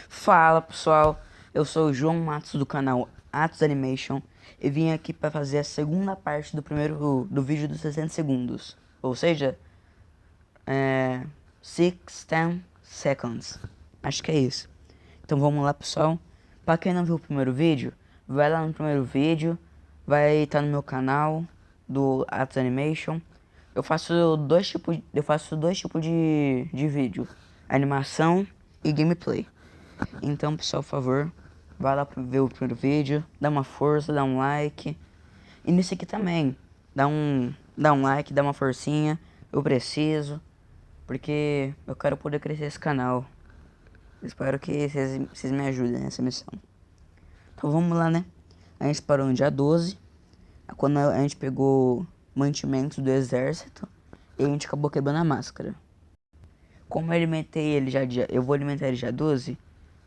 Fala pessoal, eu sou o João Matos do canal Atos Animation e vim aqui para fazer a segunda parte do vídeo dos 60 segundos, ou seja, 10 seconds, acho que é isso. Então vamos lá pessoal, para quem não viu o primeiro vídeo, vai lá no primeiro vídeo, vai estar no meu canal do Atos Animation. Eu faço dois tipos de vídeo, animação e gameplay. Então, pessoal, por favor, vai lá ver o primeiro vídeo, dá uma força, dá um like. E nesse aqui também, dá um like, dá uma forcinha, eu preciso, porque eu quero poder crescer esse canal. Espero que vocês me ajudem nessa missão. Então vamos lá, né? A gente parou no dia 12, quando a gente pegou mantimentos do exército, e a gente acabou quebrando a máscara. Como eu alimentei ele eu vou alimentar ele dia 12,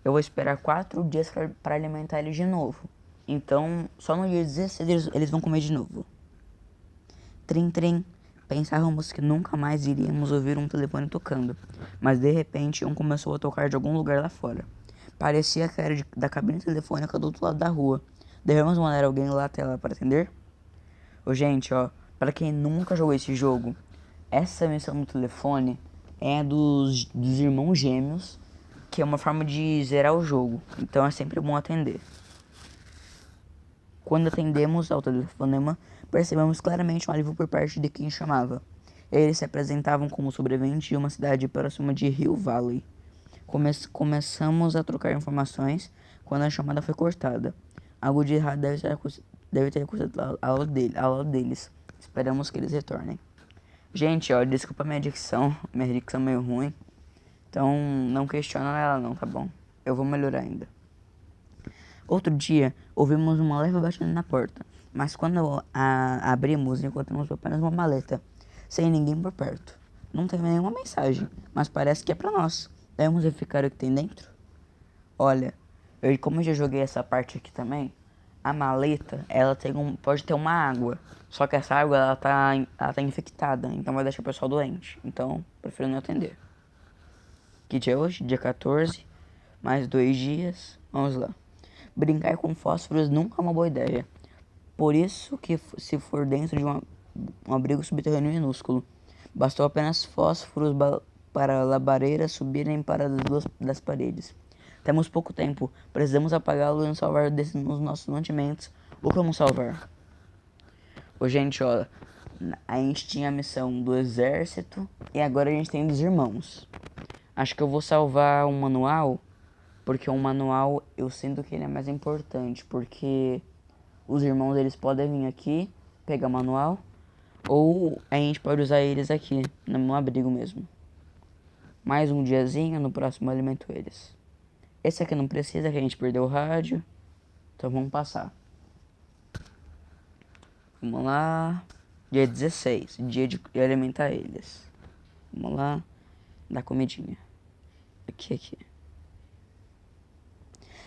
eu vou esperar 4 dias para alimentar ele de novo. Então, só no dia 16 eles vão comer de novo. Trim, trim. Pensávamos que nunca mais iríamos ouvir um telefone tocando, mas de repente um começou a tocar de algum lugar lá fora. Parecia que era da cabine telefônica do outro lado da rua. Devemos mandar alguém lá até lá para atender? Ô, gente, ó, para quem nunca jogou esse jogo, essa missão do telefone é dos irmãos gêmeos, que é uma forma de zerar o jogo, então é sempre bom atender. Quando atendemos ao telefonema, percebemos claramente um alívio por parte de quem chamava. Eles se apresentavam como sobreviventes de uma cidade próxima de Hill Valley. Começamos a trocar informações quando a chamada foi cortada. Algo de errado deve ter custado a aula deles. Esperamos que eles retornem. Gente, ó, desculpa minha dicção é meio ruim. Então, não questiona ela não, tá bom? Eu vou melhorar ainda. Outro dia, ouvimos uma leve batida na porta, mas quando abrimos, encontramos apenas uma maleta, sem ninguém por perto. Não tem nenhuma mensagem, mas parece que é pra nós. Devemos verificar o que tem dentro? Olha, como eu já joguei essa parte aqui também, a maleta, ela pode ter uma água, só que essa água, ela tá infectada, então vai deixar o pessoal doente. Então, prefiro não atender. Que dia é hoje? Dia 14, mais 2 dias, vamos lá. Brincar com fósforos nunca é uma boa ideia. Por isso que se for dentro de um abrigo subterrâneo minúsculo, bastou apenas fósforos para labareiras subirem para as duas das paredes. Temos pouco tempo, precisamos apagá-lo e nos salvar nos nossos mantimentos. O que vamos salvar? Ô, gente, ó, a gente tinha a missão do exército e agora a gente tem dos irmãos. Acho que eu vou salvar um manual, porque o manual eu sinto que ele é mais importante, porque os irmãos eles podem vir aqui, pegar o manual, ou a gente pode usar eles aqui, no abrigo mesmo. Mais um diazinho, no próximo eu alimento eles. Esse aqui não precisa, que a gente perdeu o rádio, então vamos passar. Vamos lá, dia 16, dia de alimentar eles. Vamos lá, dar comidinha. Aqui.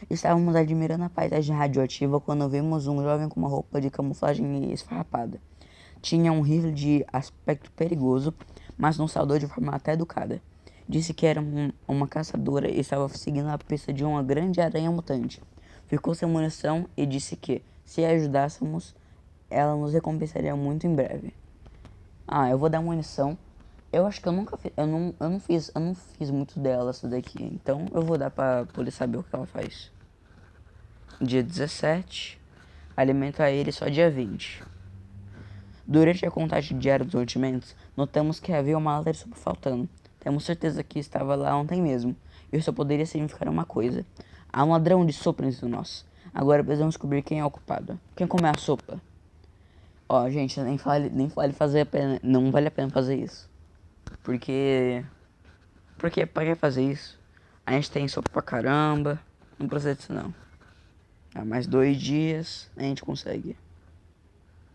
Estávamos admirando a paisagem radioativa quando vimos um jovem com uma roupa de camuflagem esfarrapada. Tinha um rifle de aspecto perigoso, mas nos saudou de forma até educada. Disse que era uma caçadora e estava seguindo a pista de uma grande aranha mutante. Ficou sem munição e disse que, se a ajudássemos, ela nos recompensaria muito em breve. Ah, eu vou dar munição. Eu acho que eu nunca fiz, eu não fiz muito dela essa daqui, então eu vou dar pra poder saber o que ela faz. Dia 17, alimenta ele só dia 20. Durante a contagem diária dos mantimentos, notamos que havia uma lata de sopa faltando. Temos certeza que estava lá ontem mesmo. Isso só poderia significar uma coisa. Há um ladrão de sopa entre nós. Agora precisamos descobrir quem é o culpado. Quem comeu a sopa? Ó, gente, nem fale fazer a pena. Não vale a pena fazer isso. Porque pra que fazer isso? A gente tem sopa pra caramba. Não precisa disso não. Há mais 2 dias a gente consegue.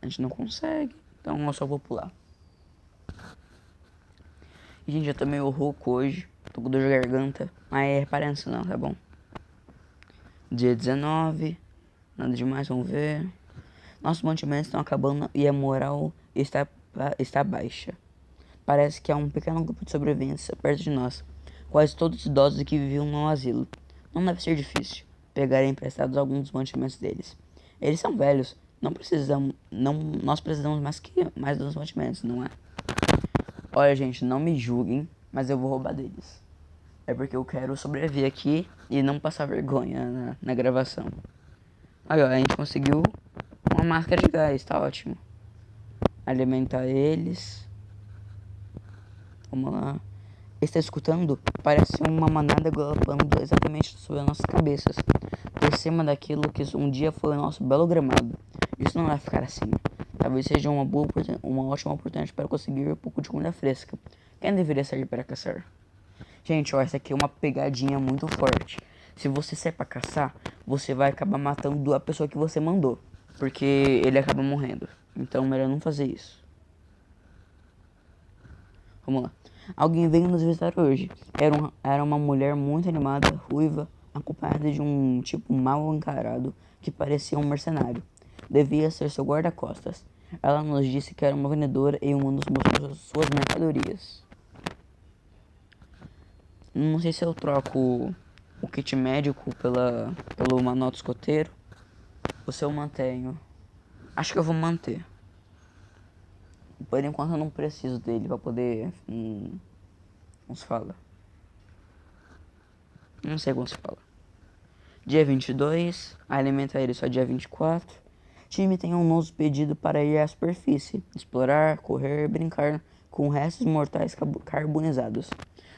A gente não consegue. Então eu só vou pular. E, gente, eu tô meio rouco hoje. Tô com dor de garganta. Mas reparem nisso não, tá bom? Dia 19. Nada demais, vamos ver. Nossos mantimentos estão acabando e a moral está baixa. Parece que há um pequeno grupo de sobreviventes perto de nós. Quase todos idosos que viviam no asilo. Não deve ser difícil pegar emprestados alguns dos mantimentos deles. Eles são velhos. Nós precisamos mais dos mantimentos, não é? Olha, gente, não me julguem, mas eu vou roubar deles. É porque eu quero sobreviver aqui e não passar vergonha na gravação. Aí, ó, a gente conseguiu uma máscara de gás, tá ótimo. Alimentar eles. Vamos lá. Está escutando? Parece uma manada galopando exatamente sobre as nossas cabeças, por cima daquilo que um dia foi o nosso belo gramado. Isso não vai ficar assim. Talvez seja uma ótima oportunidade para conseguir um pouco de comida fresca. Quem deveria sair para caçar? Gente, ó, essa aqui é uma pegadinha muito forte. Se você sair para caçar, você vai acabar matando a pessoa que você mandou, porque ele acaba morrendo. Então, melhor não fazer isso. Vamos lá. Alguém veio nos visitar hoje. Era uma mulher muito animada, ruiva, acompanhada de um tipo mal encarado que parecia um mercenário. Devia ser seu guarda-costas. Ela nos disse que era uma vendedora e uma nos mostrou suas mercadorias. Não sei se eu troco o kit médico pelo manual do escoteiro ou se eu mantenho. Acho que eu vou manter. Por enquanto eu não preciso dele pra poder... como se fala? Não sei como se fala. Dia 22, alimentar ele só dia 24. Time tem um novo pedido para ir à superfície, explorar, correr, brincar com restos mortais carbonizados.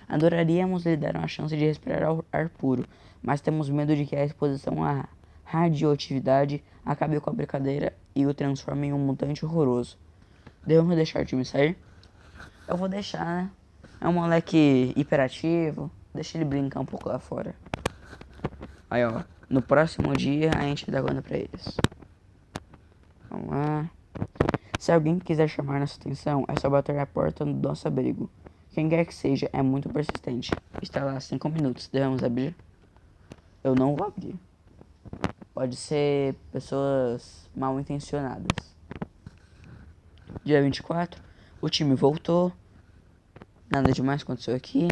Adoraríamos lhe dar uma chance de respirar ar puro, mas temos medo de que a exposição à radioatividade acabe com a brincadeira e o transforme em um mutante horroroso. Devemos deixar o time sair? Eu vou deixar, né? É um moleque hiperativo, deixa ele brincar um pouco lá fora. Aí, ó, no próximo dia a gente dá conta pra eles. Vamos lá. Se alguém quiser chamar nossa atenção, é só bater na porta do nosso abrigo. Quem quer que seja é muito persistente. Está lá 5 minutos, devemos abrir? Eu não vou abrir. Pode ser pessoas mal intencionadas. Dia 24, o time voltou. Nada demais aconteceu aqui.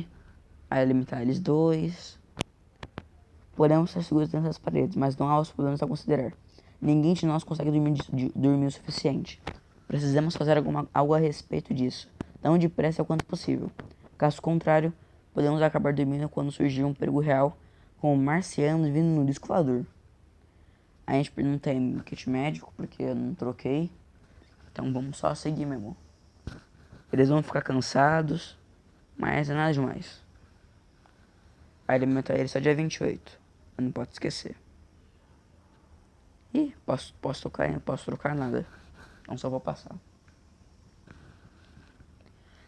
Aí alimentar eles dois. Podemos estar seguros dentro das paredes, mas não há os problemas a considerar. Ninguém de nós consegue dormir o suficiente. Precisamos fazer algo a respeito disso, tão depressa quanto possível. Caso contrário, podemos acabar dormindo quando surgir um perigo real, com marcianos vindo no disco voador. A gente não tem kit médico, porque eu não troquei. Então vamos só seguir mesmo. Eles vão ficar cansados, mas é nada demais. Alimentar eles só dia 28. Eu não posso esquecer. Ih, posso trocar nada. Então só vou passar.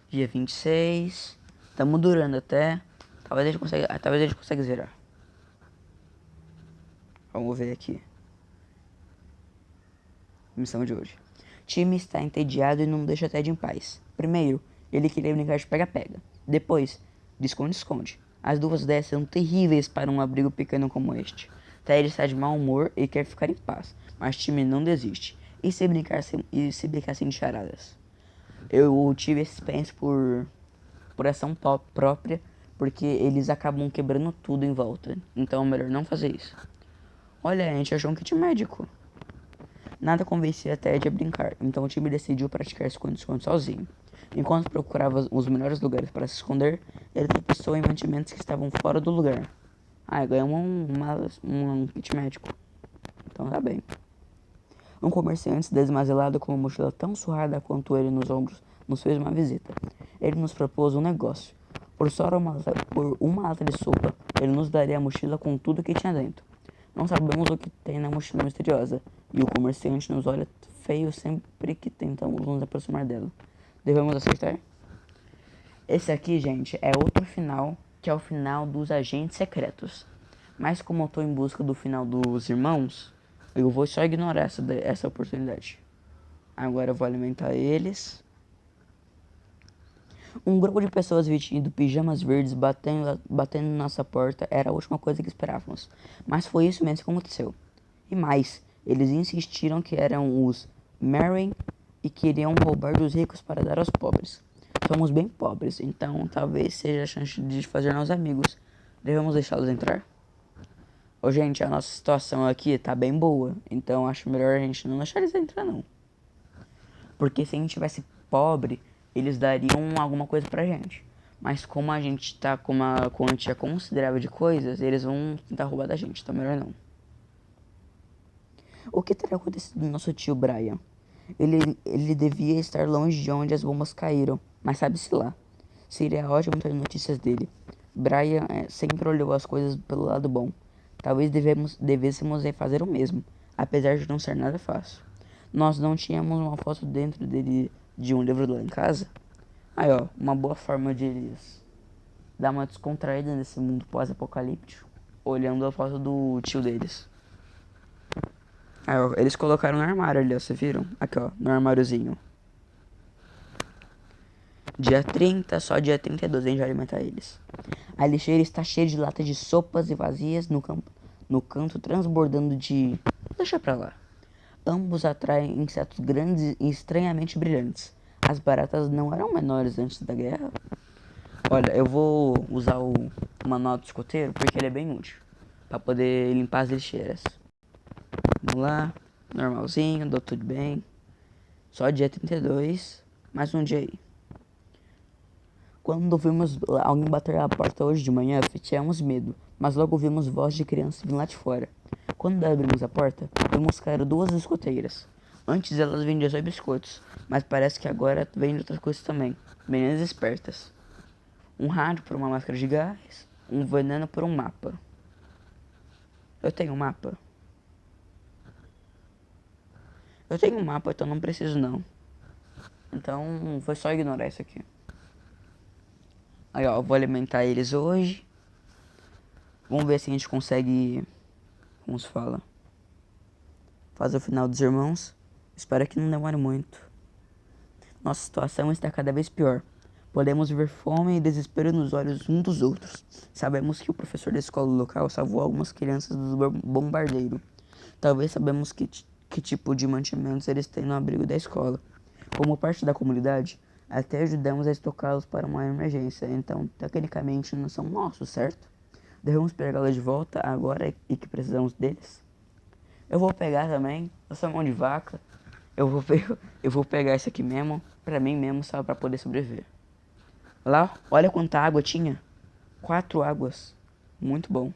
Dia 26. Tamo durando até. Talvez a gente consiga zerar. Vamos ver aqui. Missão de hoje. Time está entediado e não deixa Ted em paz. Primeiro, ele queria brincar de pega-pega. Depois, de esconde-esconde. As duas ideias são terríveis para um abrigo pequeno como este. Ted está de mau humor e quer ficar em paz, mas Time não desiste. E se brincar sem charadas? Eu tive esse experiência por ação própria, porque eles acabam quebrando tudo em volta. Então é melhor não fazer isso. Olha, a gente achou um kit médico. Nada convencia Ted a brincar, então o time decidiu praticar esconde-esconde sozinho. Enquanto procurava os melhores lugares para se esconder, ele tropeçou em mantimentos que estavam fora do lugar. Ah, ganhou um kit médico. Então tá bem. Um comerciante desmazelado com uma mochila tão surrada quanto ele nos ombros nos fez uma visita. Ele nos propôs um negócio. Por uma lata de sopa, ele nos daria a mochila com tudo que tinha dentro. Não sabemos o que tem na mochila misteriosa, e o comerciante nos olha feio sempre que tentamos nos aproximar dela. Devemos acertar? Esse aqui, gente, é outro final, que é o final dos agentes secretos. Mas como eu tô em busca do final dos irmãos, eu vou só ignorar essa oportunidade. Agora eu vou alimentar eles. Um grupo de pessoas vestindo pijamas verdes batendo na nossa porta era a última coisa que esperávamos. Mas foi isso mesmo que aconteceu. E mais, eles insistiram que eram os Mary e queriam roubar dos ricos para dar aos pobres. Somos bem pobres, então talvez seja a chance de fazer novos amigos. Devemos deixá-los entrar? Ô, gente, a nossa situação aqui tá bem boa. Então acho melhor a gente não deixar eles entrar, não. Porque se a gente tivesse pobre, eles dariam alguma coisa pra gente. Mas como a gente tá com uma quantia considerável de coisas, eles vão tentar roubar da gente. Então melhor não. O que teria acontecido com nosso tio Brian? Ele devia estar longe de onde as bombas caíram, mas sabe-se lá. Seria ótimo ter notícias dele. Brian sempre olhou as coisas pelo lado bom. Talvez devêssemos fazer o mesmo, apesar de não ser nada fácil. Nós não tínhamos uma foto dentro dele de um livro lá em casa? Aí ó, uma boa forma de eles dar uma descontraída nesse mundo pós-apocalíptico, olhando a foto do tio deles. Aí ó, eles colocaram no armário ali, ó, vocês viram? Aqui ó, no armáriozinho. Dia 30, só dia 32 a gente vai alimentar eles. A lixeira está cheia de latas de sopas e vazias no canto transbordando de... Deixa pra lá. Ambos atraem insetos grandes e estranhamente brilhantes. As baratas não eram menores antes da guerra? Olha, eu vou usar o manual do escoteiro porque ele é bem útil. Pra poder limpar as lixeiras. Vamos lá. Normalzinho, deu tudo bem. Só dia 32. Mais um dia aí. Quando vimos alguém bater a porta hoje de manhã, tivemos medo, mas logo vimos voz de criança vindo lá de fora. Quando abrimos a porta, vimos cair duas escoteiras. Antes elas vendiam só biscoitos, mas parece que agora vendem outras coisas também. Meninas espertas. Um rádio por uma máscara de gás, um veneno por um mapa. Eu tenho um mapa. Eu tenho um mapa, então não preciso não. Então foi só ignorar isso aqui. Aí ó, eu vou alimentar eles hoje. Vamos ver se a gente consegue, como se fala, fazer o final dos irmãos. Espero que não demore muito. Nossa situação está cada vez pior. Podemos ver fome e desespero nos olhos uns dos outros. Sabemos que o professor da escola local salvou algumas crianças do bombardeiro. Talvez sabemos que tipo de mantimentos eles têm no abrigo da escola. Como parte da comunidade, até ajudamos a estocá-los para uma emergência. Então, tecnicamente, não são nossos, certo? Devemos pegá-los de volta agora e que precisamos deles? Eu vou pegar também. Eu sou mão de vaca. Eu vou pegar esse aqui mesmo, pra mim mesmo, só pra poder sobreviver. Lá, olha quanta água tinha. 4 águas. Muito bom.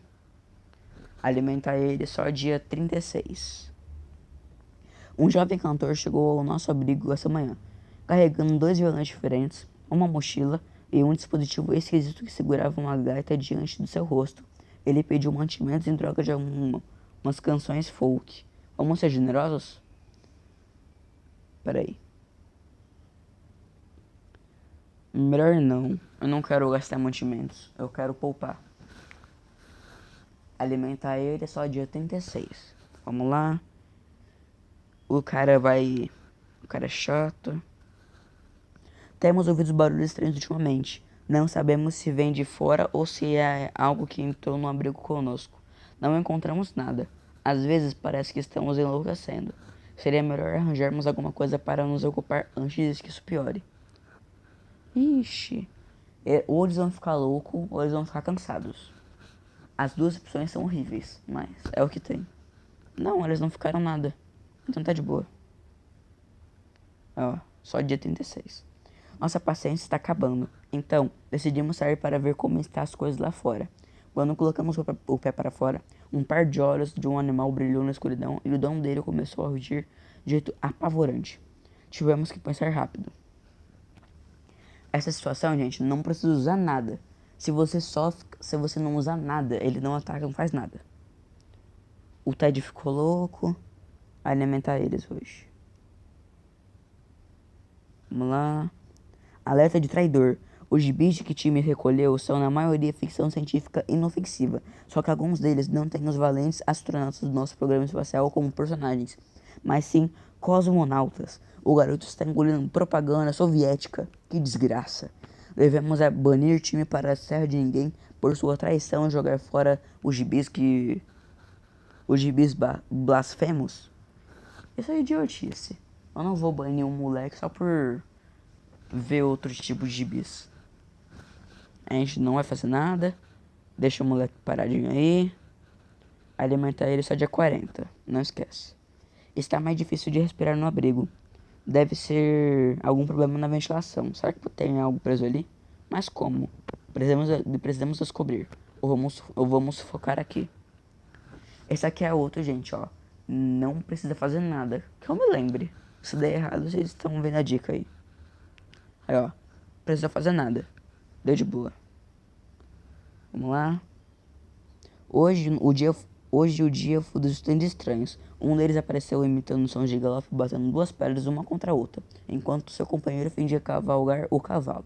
Alimentar ele só dia 36. Um jovem cantor chegou ao nosso abrigo essa manhã, carregando 2 violões diferentes, uma mochila e um dispositivo esquisito que segurava uma gaita diante do seu rosto. Ele pediu mantimentos em troca de umas canções folk. Vamos ser generosos? Peraí. Melhor não. Eu não quero gastar mantimentos. Eu quero poupar. Alimentar ele é só dia 36. Vamos lá. O cara é chato. Temos ouvido barulhos estranhos ultimamente. Não sabemos se vem de fora ou se é algo que entrou no abrigo conosco. Não encontramos nada. Às vezes parece que estamos enlouquecendo. Seria melhor arranjarmos alguma coisa para nos ocupar antes que isso piore. Ixi. Ou eles vão ficar loucos ou eles vão ficar cansados. As duas opções são horríveis, mas é o que tem. Não, eles não ficaram nada. Então tá de boa. Ó, só dia 36. Nossa paciência está acabando. Então, decidimos sair para ver como estão as coisas lá fora. Quando colocamos o pé para fora, um par de olhos de um animal brilhou na escuridão e o dono dele começou a rugir de jeito apavorante. Tivemos que pensar rápido. Essa situação, gente, não precisa usar nada. Se você não usar nada, ele não ataca, não faz nada. O Ted ficou louco. Alimentar eles hoje. Vamos lá. Alerta de traidor. Os gibis que time recolheu são na maioria ficção científica inofensiva, só que alguns deles não têm os valentes astronautas do nosso programa espacial como personagens, mas sim cosmonautas. O garoto está engolindo propaganda soviética. Que desgraça. Devemos banir time para a terra de ninguém por sua traição e jogar fora os gibis blasfemos. Isso é idiotice. Eu não vou banir um moleque só por ver outros tipos de gibis. A gente não vai fazer nada. Deixa o moleque paradinho aí. Alimentar ele só dia 40, não esquece. Está mais difícil de respirar no abrigo. Deve ser algum problema na ventilação. Será que tem algo preso ali? Mas como? Precisamos descobrir. Ou vamos focar aqui. Esse aqui é outro, gente, ó. Não precisa fazer nada. Que eu me lembre. Se der errado, vocês estão vendo a dica aí. Aí, ó. Precisa fazer nada. Deu de boa. Vamos lá. Hoje o dia foi dos tantos estranhos. Um deles apareceu imitando sons de galope, batendo duas pedras uma contra a outra, enquanto seu companheiro fingia cavalgar o cavalo.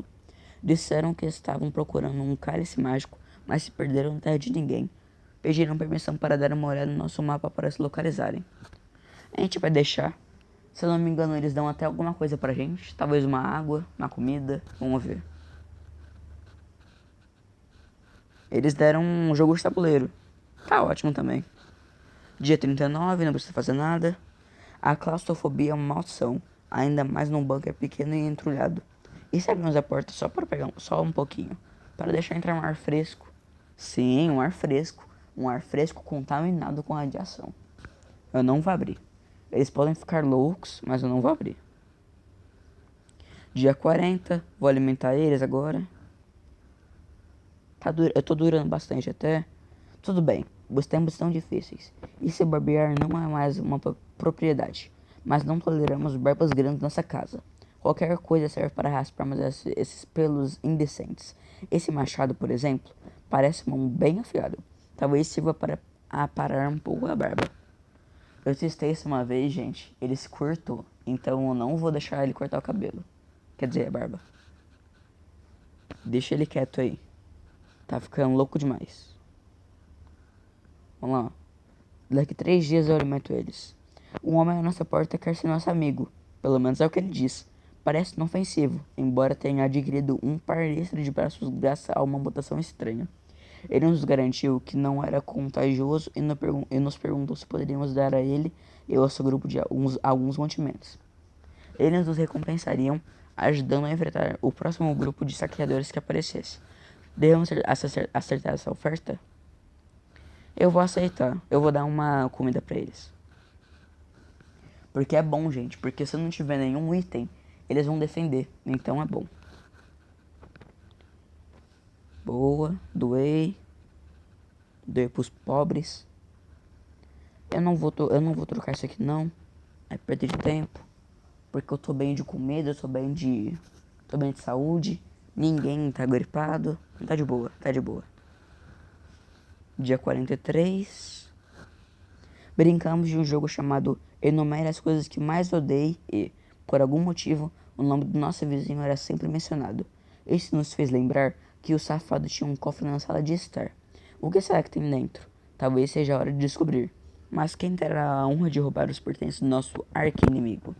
Disseram que estavam procurando um cálice mágico, mas se perderam na terra de ninguém. Pediram permissão para dar uma olhada no nosso mapa para se localizarem. A gente vai deixar. Se eu não me engano, eles dão até alguma coisa pra gente. Talvez uma água, uma comida. Vamos ver. Eles deram um jogo de tabuleiro. Tá ótimo também. Dia 39, não precisa fazer nada. A claustrofobia é uma maldição. Ainda mais num bunker pequeno e entrulhado. E se abrimos a porta só para pegar só um pouquinho? Para deixar entrar um ar fresco. Sim, um ar fresco. Um ar fresco contaminado com radiação. Eu não vou abrir. Eles podem ficar loucos, mas eu não vou abrir. Dia 40, vou alimentar eles agora. Eu tô durando bastante até. Tudo bem, os tempos estão difíceis. E se barbear não é mais uma propriedade. Mas não toleramos barbas grandes nessa casa. Qualquer coisa serve para rasparmos esses pelos indecentes. Esse machado, por exemplo, parece um bem afiado. Talvez sirva para aparar um pouco a barba. Eu testei isso uma vez, gente. Ele se cortou. Então eu não vou deixar ele cortar o cabelo. Quer dizer, a barba. Deixa ele quieto aí. Tá ficando louco demais. Vamos lá. Daqui 3 dias eu alimento eles. Um homem à nossa porta quer ser nosso amigo. Pelo menos é o que ele diz. Parece inofensivo, embora tenha adquirido um par extra de braços graças a uma mutação estranha. Ele nos garantiu que não era contagioso e nos perguntou se poderíamos dar a ele e ao seu grupo de alguns mantimentos. Eles nos recompensariam, ajudando a enfrentar o próximo grupo de saqueadores que aparecesse. Devemos acertar essa oferta? Eu vou aceitar. Eu vou dar uma comida pra eles. Porque é bom, gente. Porque se não tiver nenhum item, eles vão defender. Então é bom. Boa. Doei. Doei pros pobres. Eu não vou trocar isso aqui não. É perda de tempo. Porque eu tô bem de comida, eu tô bem de saúde. Ninguém tá gripado. Tá de boa, tá de boa. Dia 43. Brincamos de um jogo chamado Enumere as coisas que mais odeio e, por algum motivo, o nome do nosso vizinho era sempre mencionado. Isso nos fez lembrar que o safado tinha um cofre na sala de estar. O que será que tem dentro? Talvez seja a hora de descobrir. Mas quem terá a honra de roubar os pertences do nosso arqui-inimigo?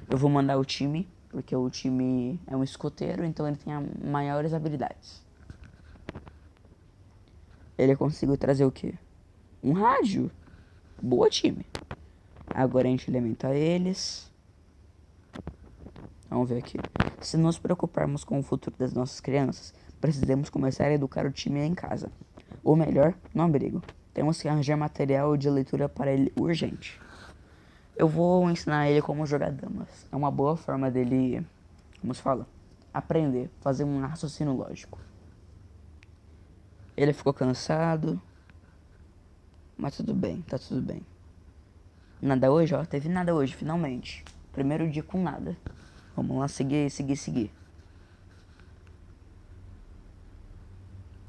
Eu vou mandar o time, porque o time é um escoteiro, então ele tem maiores habilidades. Ele conseguiu trazer o quê? Um rádio. Boa, time. Agora a gente alimenta eles. Vamos ver aqui. Se nos preocuparmos com o futuro das nossas crianças, precisamos começar a educar o time em casa. Ou melhor, no abrigo. Temos que arranjar material de leitura para ele urgente. Eu vou ensinar ele como jogar damas. É uma boa forma dele, como se fala, aprender, fazer um raciocínio lógico. Ele ficou cansado, mas tudo bem, tá tudo bem. Nada hoje, ó, teve nada hoje, finalmente. Primeiro dia com nada. Vamos lá, seguir.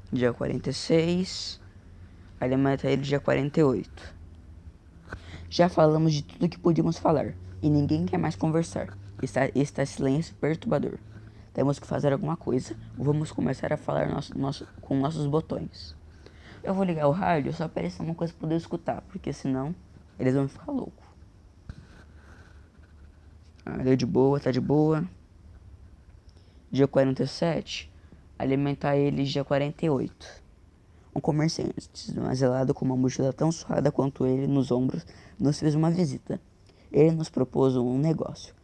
Dia 46. Alimenta ele dia 48. Já falamos de tudo que podíamos falar, e ninguém quer mais conversar. Está silêncio perturbador. Temos que fazer alguma coisa, ou vamos começar a falar com nossos botões. Eu vou ligar o rádio só para eles ter uma coisa para poder escutar, porque senão eles vão ficar loucos. Deu de boa, tá de boa. Dia 47, alimentar eles dia 48. Um comerciante, desmazelado com uma mochila tão surrada quanto ele nos ombros, nos fez uma visita. Ele nos propôs um negócio.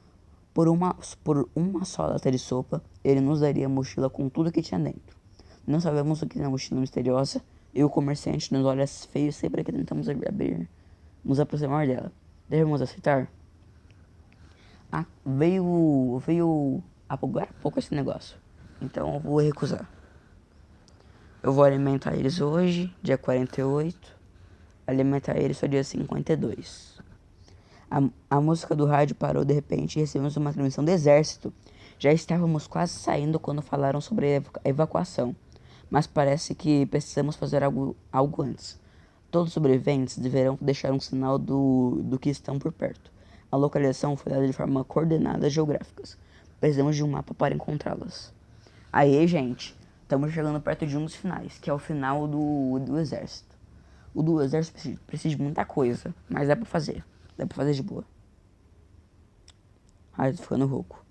Por uma só lata de sopa, ele nos daria a mochila com tudo que tinha dentro. Não sabemos o que na mochila misteriosa, E o comerciante nos olha feio sempre que tentamos abrir, nos aproximar dela. Devemos aceitar? Ah, veio agora há pouco esse negócio. Então eu vou recusar. Eu vou alimentar eles hoje, dia 48. Alimentar eles só dia 52. A música do rádio parou de repente e recebemos uma transmissão do exército. Já estávamos quase saindo quando falaram sobre a evacuação. Mas parece que precisamos fazer algo antes. Todos os sobreviventes deverão deixar um sinal do que estão por perto. A localização foi dada de forma coordenada geográficas. Precisamos de um mapa para encontrá-las. Aí, gente, estamos chegando perto de um dos finais, que é o final do exército. O do exército precisa de muita coisa, mas dá pra fazer. Dá pra fazer de boa. Ai, tô ficando rouco.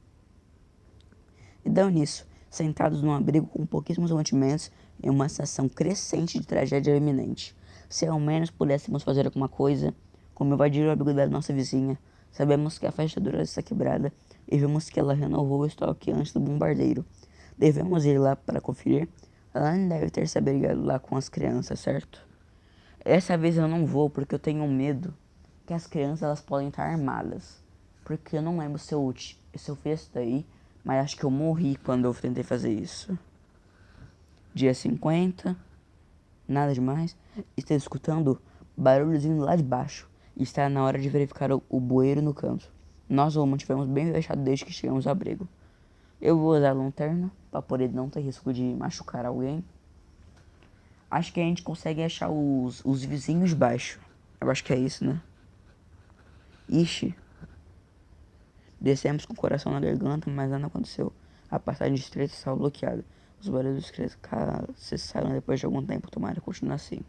E dão nisso, sentados num abrigo com pouquíssimos mantimentos em uma sensação crescente de tragédia iminente. Se ao menos pudéssemos fazer alguma coisa, como invadir o abrigo da nossa vizinha, sabemos que a fechadura está quebrada e vemos que ela renovou o estoque antes do bombardeiro. Devemos ir lá para conferir. Ela nem deve ter se abrigado lá com as crianças, certo? Essa vez eu não vou porque eu tenho medo que as crianças elas podem estar armadas. Porque eu não lembro se eu fiz isso daí, mas acho que eu morri quando eu tentei fazer isso. Dia 50, nada demais. Está escutando barulhos vindo lá de baixo. E está na hora de verificar o bueiro no canto. Nós o mantivemos bem fechado desde que chegamos ao abrigo. Eu vou usar a lanterna para poder não ter risco de machucar alguém. Acho que a gente consegue achar os vizinhos de baixo. Eu acho que é isso, né? Ixi. Descemos com o coração na garganta, mas nada aconteceu. A passagem estreita estava bloqueada. Os barulhos cessaram depois de algum tempo. Tomara continuar assim.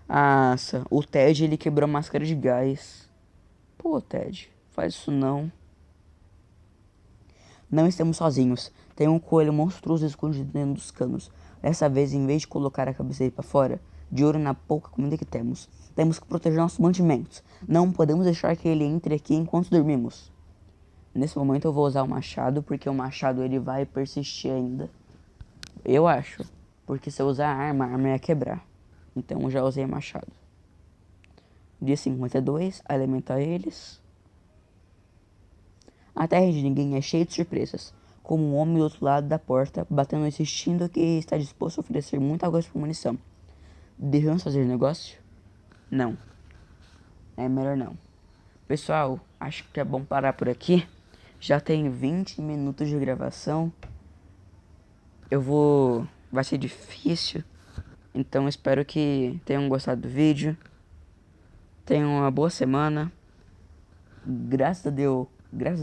Nossa, o Ted ele quebrou a máscara de gás. Pô, Ted, faz isso não. Não estamos sozinhos. Tem um coelho monstruoso escondido dentro dos canos. Dessa vez, em vez de colocar a cabeça dele para fora, de olho na pouca comida que temos, temos que proteger nossos mantimentos. Não podemos deixar que ele entre aqui enquanto dormimos. Nesse momento eu vou usar o machado, porque o machado ele vai persistir ainda. Eu acho. Porque se eu usar a arma ia quebrar. Então eu já usei o machado. Dia 52, alimentar eles. A terra de ninguém é cheia de surpresas. Como um homem do outro lado da porta, batendo e insistindo que está disposto a oferecer muita coisa por munição. Devemos fazer negócio? Não. É melhor não. Pessoal, acho que é bom parar por aqui. Já tem 20 minutos de gravação. Vai ser difícil. Então espero que tenham gostado do vídeo. Tenham uma boa semana. Graças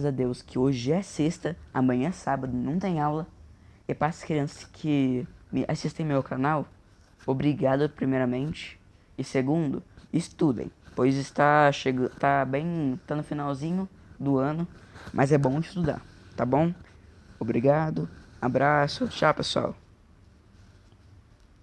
a Deus que hoje é sexta, amanhã é sábado, não tem aula. E para as crianças que assistem meu canal, obrigado primeiramente. E segundo, estudem, pois está no finalzinho do ano, mas é bom estudar, tá bom? Obrigado, abraço, tchau pessoal.